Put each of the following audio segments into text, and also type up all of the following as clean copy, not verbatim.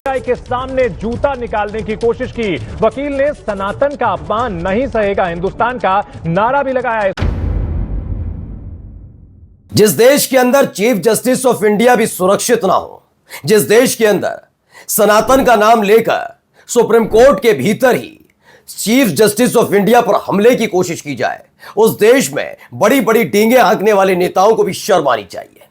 CBI के सामने जूता निकालने की कोशिश की। वकील ने सनातन का अपमान नहीं सहेगा हिंदुस्तान का नारा भी लगाया। जिस देश के अंदर चीफ जस्टिस ऑफ इंडिया भी सुरक्षित ना हो, जिस देश के अंदर सनातन का नाम लेकर सुप्रीम कोर्ट के भीतर ही चीफ जस्टिस ऑफ इंडिया पर हमले की कोशिश की जाए, उस देश में बड़ी बड़ी डींगे हाँकने वाले नेताओं को भी शर्म आनी चाहिए।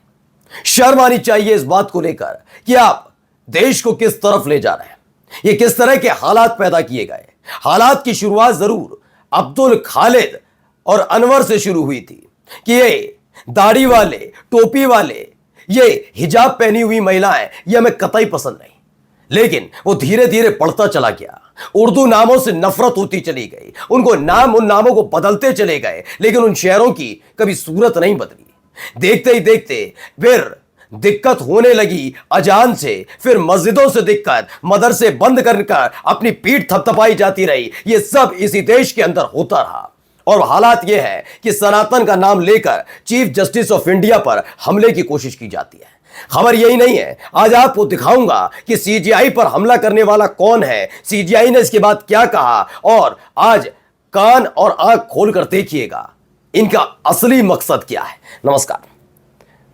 शर्म आनी चाहिए इस बात को लेकर कि आप देश को किस तरफ ले जा रहे हैं, ये किस तरह के हालात पैदा किए गए। हालात की शुरुआत जरूर अब्दुल खालिद और अनवर से शुरू हुई थी कि ये दाढ़ी वाले, टोपी वाले, ये हिजाब पहनी हुई महिलाएं, ये हमें कतई पसंद नहीं। लेकिन वो धीरे धीरे बढ़ता चला गया। उर्दू नामों से नफरत होती चली गई, उन नामों को बदलते चले गए, लेकिन उन शहरों की कभी सूरत नहीं बदली। देखते ही देखते फिर दिक्कत होने लगी अजान से, फिर मस्जिदों से दिक्कत, मदरसे बंद कर अपनी पीठ थपथपाई जाती रही। ये सब इसी देश के अंदर होता रहा और हालात यह है कि सनातन का नाम लेकर चीफ जस्टिस ऑफ इंडिया पर हमले की कोशिश की जाती है। खबर यही नहीं है, आज आपको दिखाऊंगा कि सीजीआई पर हमला करने वाला कौन है, सीजीआई ने इसके बाद क्या कहा, और आज कान और आंख खोलकर देखिएगा इनका असली मकसद क्या है। नमस्कार,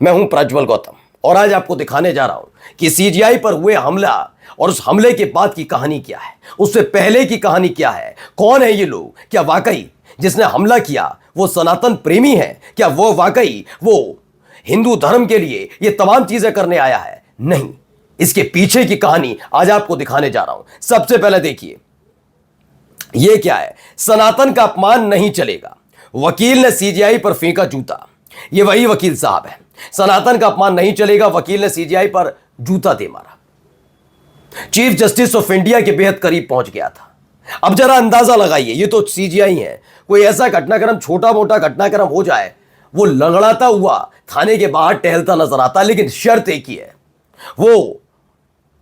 मैं हूं प्रज्वल गौतम और आज आपको दिखाने जा रहा हूं कि सीजीआई पर हुए हमला और उस हमले के बाद की कहानी क्या है, उससे पहले की कहानी क्या है, कौन है ये लोग, क्या वाकई जिसने हमला किया वो सनातन प्रेमी है, क्या वो वाकई वो हिंदू धर्म के लिए ये तमाम चीजें करने आया है। नहीं, इसके पीछे की कहानी आज आपको दिखाने जा रहा हूं। सबसे पहले देखिए ये क्या है, सनातन का अपमान नहीं चलेगा, वकील ने सीजीआई पर फेंका जूता। ये वही वकील साहब है, सनातन का अपमान नहीं चलेगा, वकील ने सीजीआई पर जूता दे मारा। चीफ जस्टिस ऑफ इंडिया के बेहद करीब पहुंच गया था। अब जरा अंदाजा लगाइए, ये तो सीजीआई है, कोई ऐसा घटनाक्रम, छोटा मोटा घटनाक्रम हो जाए, वो लंगड़ाता हुआ थाने के बाहर टहलता नजर आता, लेकिन शर्त एक ही है, वो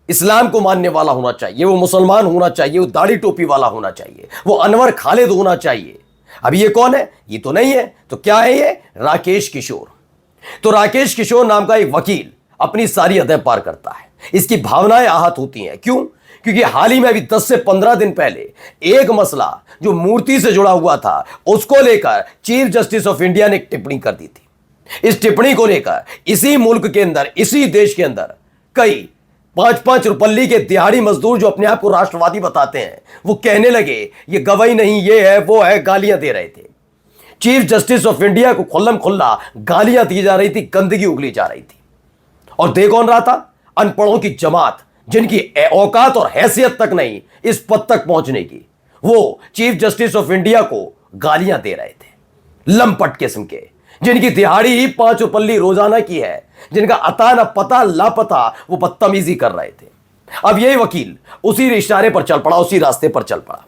इस्लाम को मानने वाला होना चाहिए, वो मुसलमान होना चाहिए, वो दाढ़ी टोपी वाला होना चाहिए, वो अनवर खालिद होना चाहिए। अब ये कौन है? ये तो नहीं है, तो क्या है ये? राकेश किशोर। तो राकेश किशोर नाम का एक वकील अपनी सारी हदें पार करता है, इसकी भावनाएं आहत होती हैं। क्यों? क्योंकि हाल ही में अभी 10 से 15 दिन पहले एक मसला जो मूर्ति से जुड़ा हुआ था, उसको लेकर चीफ जस्टिस ऑफ इंडिया ने एक टिप्पणी कर दी थी। इस टिप्पणी को लेकर इसी मुल्क के अंदर, इसी देश के अंदर कई 5-5 रुपल्ली के दिहाड़ी मजदूर जो अपने आप को राष्ट्रवादी बताते हैं, वो कहने लगे ये गवाही नहीं, ये है, वो है, गालियां दे रहे थे। चीफ जस्टिस ऑफ इंडिया को खुल्लम खुल्ला गालियां दी जा रही थी, गंदगी उगली जा रही थी। और दे कौन रहा था? अनपढ़ों की जमात, जिनकी औकात और हैसियत तक नहीं इस पद तक पहुंचने की, वो चीफ जस्टिस ऑफ इंडिया को गालियां दे रहे थे। लंपट किस्म के, जिनकी दिहाड़ी ही 5 रुपल्ली रोजाना की है, जिनका अता न पता लापता, वो बदतमीजी कर रहे थे। अब यही वकील उसी इशारे पर चल पड़ा, उसी रास्ते पर चल पड़ा।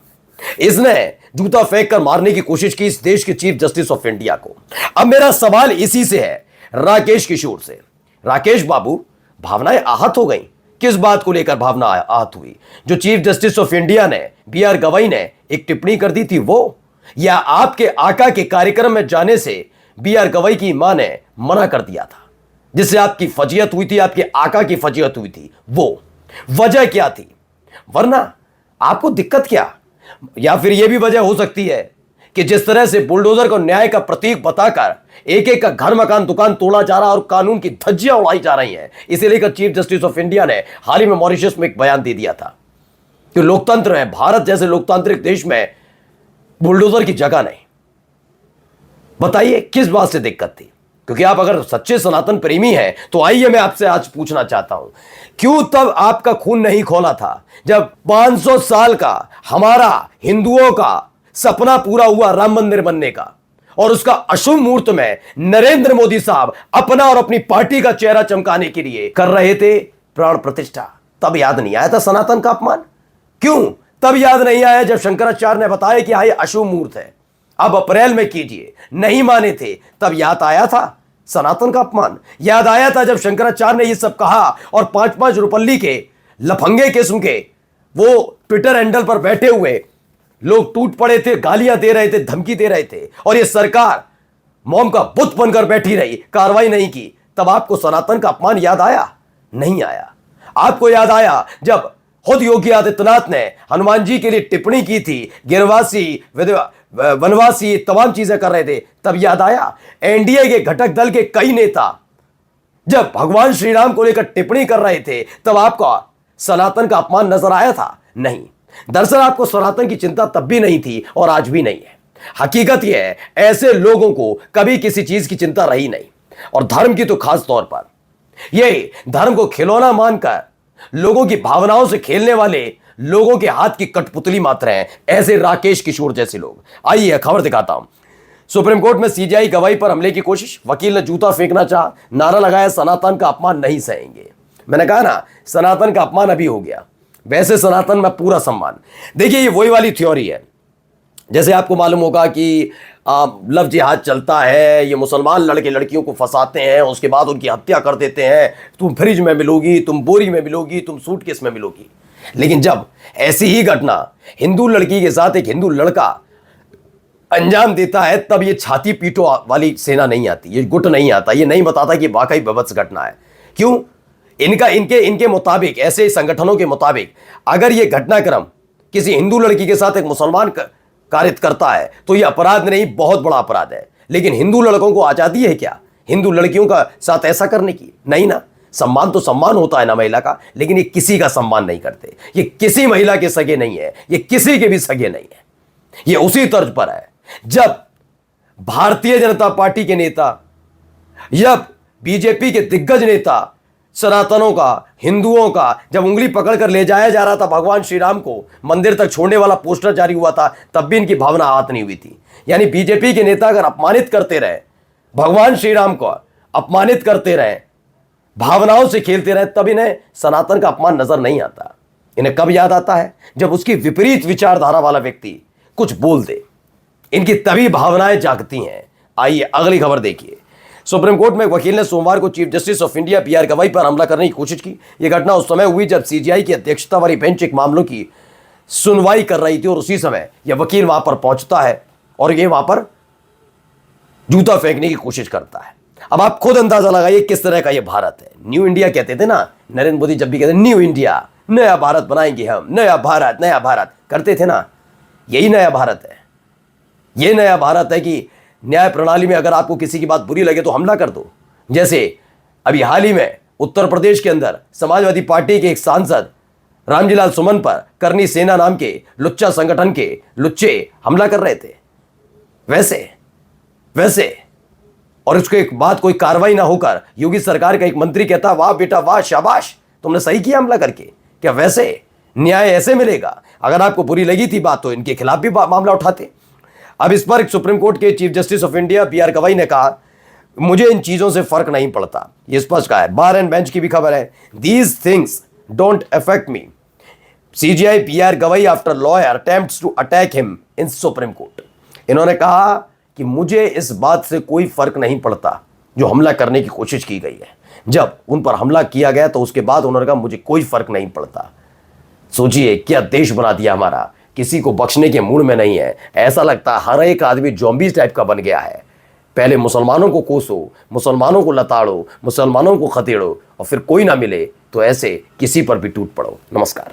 इसने जूता फेंक कर मारने की कोशिश की इस देश के चीफ जस्टिस ऑफ इंडिया को। अब मेरा सवाल इसी से है, राकेश किशोर से। राकेश बाबू, भावनाएं आहत हो गई। किस बात को लेकर भावना आहत हुई? जो चीफ जस्टिस ऑफ इंडिया ने, बीआर गवाई ने एक टिप्पणी कर दी थी वो, या आपके आका के कार्यक्रम में जाने से बीआर गवाई की मां ने मना कर दिया था, जिससे आपकी फजीयत हुई थी, आपके आका की फजीयत हुई थी, वो वजह क्या थी? वरना आपको दिक्कत क्या? या फिर यह भी वजह हो सकती है कि जिस तरह से बुलडोजर को न्याय का प्रतीक बताकर एक एक का घर, मकान, दुकान तोड़ा जा रहा और कानून की धज्जियां उड़ाई जा रही हैं, इसे लेकर चीफ जस्टिस ऑफ इंडिया ने हाल ही में मॉरिशस में एक बयान दे दिया था कि लोकतंत्र है, भारत जैसे लोकतांत्रिक देश में बुलडोजर की जगह नहीं। बताइए किस बात से दिक्कत थी? क्योंकि आप अगर सच्चे सनातन प्रेमी हैं तो आइए मैं आपसे आज पूछना चाहता हूं, क्यों तब आपका खून नहीं खोला था जब 500 साल का हमारा हिंदुओं का सपना पूरा हुआ राम मंदिर बनने का, और उसका अशुभ मुहूर्त में नरेंद्र मोदी साहब अपना और अपनी पार्टी का चेहरा चमकाने के लिए कर रहे थे प्राण प्रतिष्ठा? तब याद नहीं आया था सनातन का अपमान? क्यों तब याद नहीं आया जब शंकराचार्य ने बताया कि हाँ ये अशुभ मुहूर्त है, अब अप्रैल में कीजिए? नहीं माने थे, तब याद आया था सनातन का अपमान? याद आया था जब शंकराचार्य ने ये सब कहा और 5-5 रुपल्ली के लफंगे किस्म के वो ट्विटर हैंडल पर बैठे हुए लोग टूट पड़े थे, गालियां दे रहे थे, धमकी दे रहे थे, और ये सरकार मौम का बुत बनकर बैठी रही, कार्रवाई नहीं की? तब आपको सनातन का अपमान याद आया? नहीं आया। आपको याद आया जब खुद योगी आदित्यनाथ ने हनुमान जी के लिए टिप्पणी की थी, गिरवासी वनवासी तमाम चीजें कर रहे थे, तब याद आया। एनडीए के घटक दल के कई नेता जब भगवान श्री राम को लेकर टिप्पणी कर रहे थे तब आपको सनातन का अपमान नजर आया था? नहीं। दरअसल आपको सनातन की चिंता तब भी नहीं थी और आज भी नहीं है। हकीकत यह है, ऐसे लोगों को कभी किसी चीज की चिंता रही नहीं, और धर्म की तो खास तौर पर। ये धर्म को खिलौना मानकर लोगों की भावनाओं से खेलने वाले लोगों के हाथ की कठपुतली मात्र हैं, ऐसे राकेश किशोर जैसे लोग। आइए खबर दिखाता हूं। सुप्रीम कोर्ट में सीजीआई गवाही पर हमले की कोशिश, वकील ने जूता फेंकना चाहा, नारा लगाया सनातन का अपमान नहीं सहेंगे। मैंने कहा ना, सनातन का अपमान अभी हो गया, वैसे सनातन में पूरा सम्मान। देखिए, ये वही वाली थ्योरी है, जैसे आपको मालूम होगा कि लव जिहाद चलता है, ये मुसलमान लड़के लड़कियों को फंसाते हैं, उसके बाद उनकी हत्या कर देते हैं। तुम फ्रिज में मिलोगी, तुम बोरी में मिलोगी, तुम सूटकेस में मिलोगी। लेकिन जब ऐसी ही घटना हिंदू लड़की के साथ एक हिंदू लड़का अंजाम देता है, तब ये छाती पीटो वाली सेना नहीं आती, ये गुट नहीं आता, ये नहीं बताता कि वाकई विभत्स घटना है। क्यों? इनके मुताबिक, ऐसे संगठनों के मुताबिक, अगर ये घटनाक्रम किसी हिंदू लड़की के साथ एक मुसलमान कारित करता है तो यह अपराध नहीं, बहुत बड़ा अपराध है। लेकिन हिंदू लड़कों को आजादी है क्या हिंदू लड़कियों का साथ ऐसा करने की? नहीं ना। सम्मान तो सम्मान होता है ना महिला का, लेकिन ये किसी का सम्मान नहीं करते। ये किसी महिला के सगे नहीं है, ये किसी के भी सगे नहीं है। ये उसी तर्ज पर है जब भारतीय जनता पार्टी के नेता, जब बीजेपी के दिग्गज नेता सनातनों का, हिंदुओं का जब उंगली पकड़कर ले जाया जा रहा था भगवान श्री राम को, मंदिर तक छोड़ने वाला पोस्टर जारी हुआ था, तब भी इनकी भावना आहत नहीं हुई थी। यानी बीजेपी के नेता अगर अपमानित करते रहे, भगवान श्री राम को अपमानित करते रहे, भावनाओं से खेलते रहे, तब इन्हें सनातन का अपमान नजर नहीं आता। इन्हें कब याद आता है? जब उसकी विपरीत विचारधारा वाला व्यक्ति कुछ बोल दे, इनकी तभी भावनाएं जागती हैं। आइए अगली खबर देखिए। सुप्रीम कोर्ट में वकील ने सोमवार को chief justice of India BR Gavai पर हमला करने की कोशिश की। यह घटना उस समय हुई जब सीजीआई की अध्यक्षता वाली बेंच एक मामलों की सुनवाई कर रही थी, और उसी समय यह वकील वहां पर पहुंचता है और यह वहां पर जूता फेंकने की कोशिश करता है। अब आप खुद अंदाजा लगाइए किस तरह का यह भारत है। न्यू इंडिया कहते थे ना, नरेंद्र मोदी जब भी कहते न्यू इंडिया, नया भारत बनाएंगे हम, नया भारत करते थे ना, यही नया भारत है। यह नया भारत है कि न्याय प्रणाली में अगर आपको किसी की बात बुरी लगे तो हमला कर दो। जैसे अभी हाल ही में उत्तर प्रदेश के अंदर समाजवादी पार्टी के एक सांसद रामजीलाल सुमन पर करनी सेना नाम के लुच्चा संगठन के लुच्चे हमला कर रहे थे। वैसे और उसके एक बात कोई कार्रवाई ना होकर योगी सरकार का एक मंत्री कहता, वाह बेटा वाह, शाबाश, तुमने सही किया हमला करके। क्या वैसे न्याय ऐसे मिलेगा? अगर आपको बुरी लगी थी बात तो इनके खिलाफ भी मामला उठाते। अब इस पर सुप्रीम कोर्ट के chief justice of India BR Gavai ने कहा, मुझे इन चीजों से फर्क नहीं पड़ता। ये स्पष्ट कहा है। बार एंड बेंच की भी खबर है, these things don't affect me. CJI BR Gavai after lawyer attempts to attack him in Supreme Court. इन्होंने कहा कि मुझे इस बात से कोई फर्क नहीं पड़ता जो हमला करने की कोशिश की गई है। जब उन पर हमला किया गया तो उसके बाद उन्होंने कहा मुझे कोई फर्क नहीं पड़ता। सोचिए क्या देश बना दिया हमारा, किसी को बख्शने के मूड में नहीं है। ऐसा लगता है हर एक आदमी ज़ॉम्बी टाइप का बन गया है। पहले मुसलमानों को कोसो, मुसलमानों को लताड़ो, मुसलमानों को खदेड़ो, और फिर कोई ना मिले तो ऐसे किसी पर भी टूट पड़ो। नमस्कार।